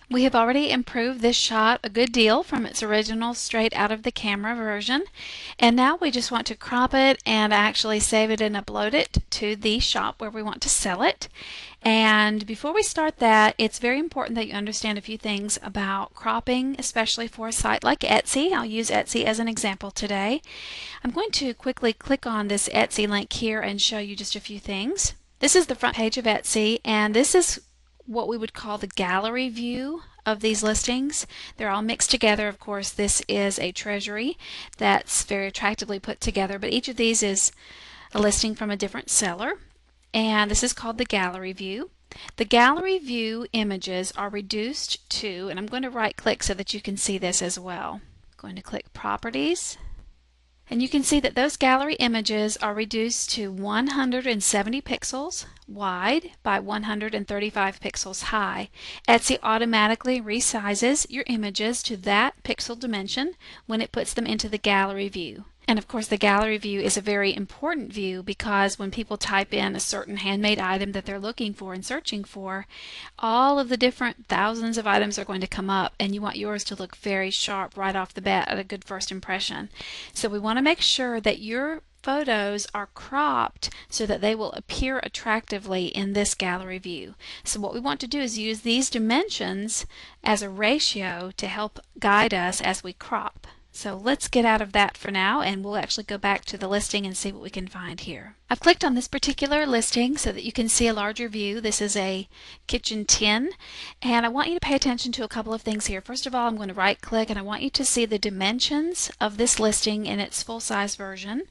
We have already improved this shot a good deal from its original straight out of the camera version, and now we just want to crop it and actually save it and upload it to the shop where we want to sell it. And before we start that, it's very important that you understand a few things about cropping, especially for a site like Etsy. I'll use Etsy as an example today. I'm going to quickly click on this Etsy link here and show you just a few things. This is the front page of Etsy, and this is what we would call the gallery view of these listings. They're all mixed together. Of course, this is a treasury that's very attractively put together, but each of these is a listing from a different seller, and this is called the gallery view. The gallery view images are reduced to, and I'm going to right click so that you can see this as well. I'm going to click Properties, and you can see that those gallery images are reduced to 170 pixels wide by 135 pixels high. Etsy automatically resizes your images to that pixel dimension when it puts them into the gallery view. And of course, the gallery view is a very important view because when people type in a certain handmade item that they're looking for and searching for, all of the different thousands of items are going to come up, and you want yours to look very sharp right off the bat at a good first impression. So we want to make sure that your photos are cropped so that they will appear attractively in this gallery view. So what we want to do is use these dimensions as a ratio to help guide us as we crop. So let's get out of that for now, and we'll actually go back to the listing and see what we can find here. I've clicked on this particular listing so that you can see a larger view. This is a kitchen tin, and I want you to pay attention to a couple of things here. First of all, I'm going to right click, and I want you to see the dimensions of this listing in its full-size version.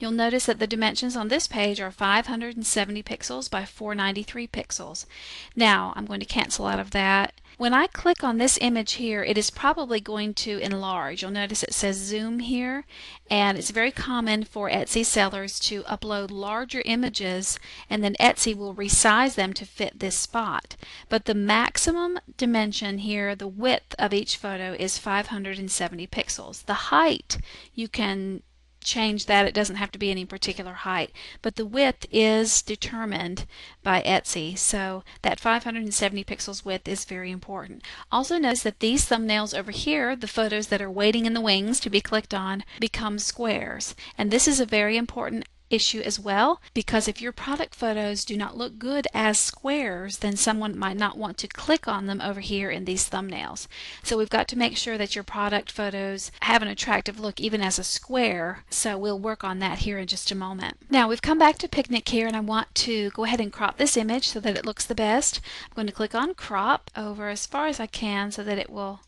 You'll notice that the dimensions on this page are 570 pixels by 493 pixels. Now, I'm going to cancel out of that. When I click on this image here, it is probably going to enlarge. You'll notice it says zoom here, and it's very common for Etsy sellers to upload larger images, and then Etsy will resize them to fit this spot. But the maximum dimension here, the width of each photo, is 570 pixels. The height, you can change that. It doesn't have to be any particular height, but the width is determined by Etsy, so that 570 pixels width is very important. Also notice that these thumbnails over here, the photos that are waiting in the wings to be clicked on, become squares, and this is a very important issue as well, because if your product photos do not look good as squares, then someone might not want to click on them over here in these thumbnails. So we've got to make sure that your product photos have an attractive look even as a square, so we'll work on that here in just a moment. Now we've come back to Picnic here, and I want to go ahead and crop this image so that it looks the best. I'm going to click on crop over as far as I can so that it will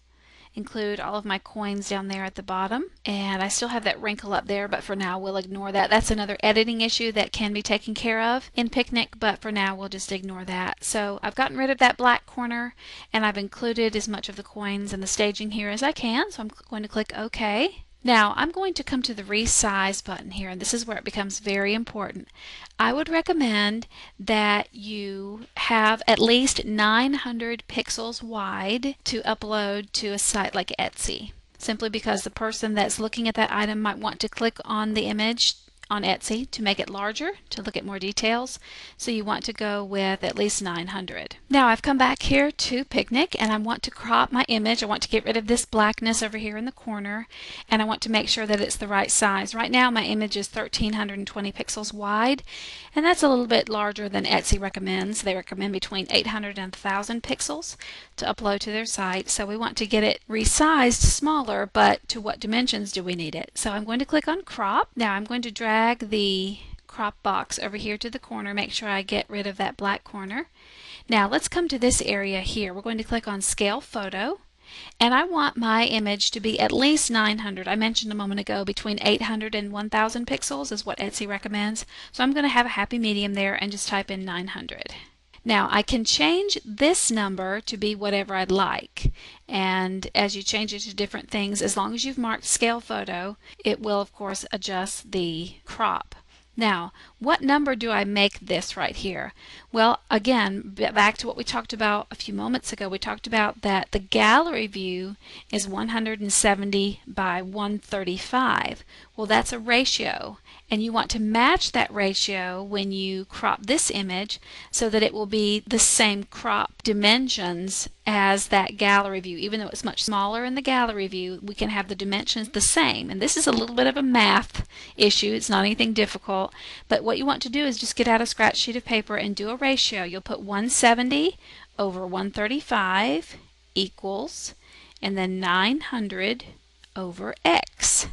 include all of my coins down there at the bottom, and I still have that wrinkle up there, but for now we'll ignore that. That's another editing issue that can be taken care of in Picnic, but for now we'll just ignore that. So I've gotten rid of that black corner, and I've included as much of the coins and the staging here as I can, so I'm going to click OK. Now I'm going to come to the resize button here, and this is where it becomes very important. I would recommend that you have at least 900 pixels wide to upload to a site like Etsy, simply because the person that's looking at that item might want to click on the image on Etsy to make it larger, to look at more details, so you want to go with at least 900. Now I've come back here to Picnic, and I want to crop my image. I want to get rid of this blackness over here in the corner, and I want to make sure that it's the right size. Right now my image is 1320 pixels wide, and that's a little bit larger than Etsy recommends. They recommend between 800 and 1000 pixels to upload to their site, so we want to get it resized smaller, but to what dimensions do we need it? So I'm going to click on crop. Now I'm going to drag the crop box over here to the corner, make sure I get rid of that black corner. Now let's come to this area here. We're going to click on Scale Photo, and I want my image to be at least 900. I mentioned a moment ago between 800 and 1000 pixels is what Etsy recommends, so I'm going to have a happy medium there and just type in 900. Now I can change this number to be whatever I'd like, and as you change it to different things, as long as you've marked Scale Photo, it will of course adjust the crop. Now, what number do I make this right here? Well, again, back to what we talked about a few moments ago. We talked about that the gallery view is 170 by 135. Well, that's a ratio, and you want to match that ratio when you crop this image so that it will be the same crop dimensions as that gallery view. Even though it's much smaller in the gallery view, we can have the dimensions the same. And this is a little bit of a math issue. It's not anything difficult. But what you want to do is just get out a scratch sheet of paper and do a ratio. You'll put 170 over 135 equals, and then 900 over x.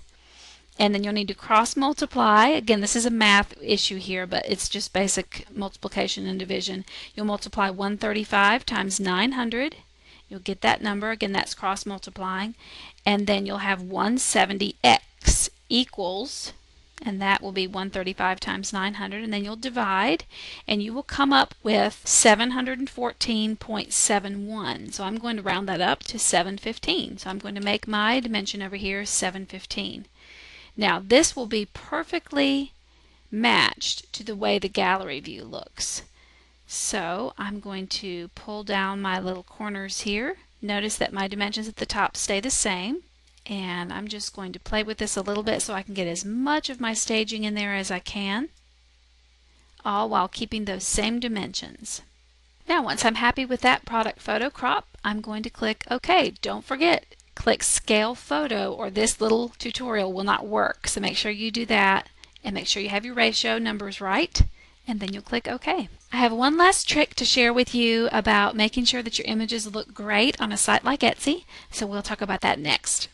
And then you'll need to cross multiply. Again, this is a math issue here, but it's just basic multiplication and division. You'll multiply 135 times 900. You'll get that number. Again, that's cross multiplying. And then you'll have 170x equals, and that will be 135 times 900. And then you'll divide, and you will come up with 714.71. So I'm going to round that up to 715. So I'm going to make my dimension over here 715. Now this will be perfectly matched to the way the gallery view looks. So I'm going to pull down my little corners here. Notice that my dimensions at the top stay the same. And I'm just going to play with this a little bit so I can get as much of my staging in there as I can, all while keeping those same dimensions. Now once I'm happy with that product photo crop, I'm going to click OK. Don't forget, click Scale Photo or this little tutorial will not work. So make sure you do that and make sure you have your ratio numbers right, and then you'll click OK. I have one last trick to share with you about making sure that your images look great on a site like Etsy, so we'll talk about that next.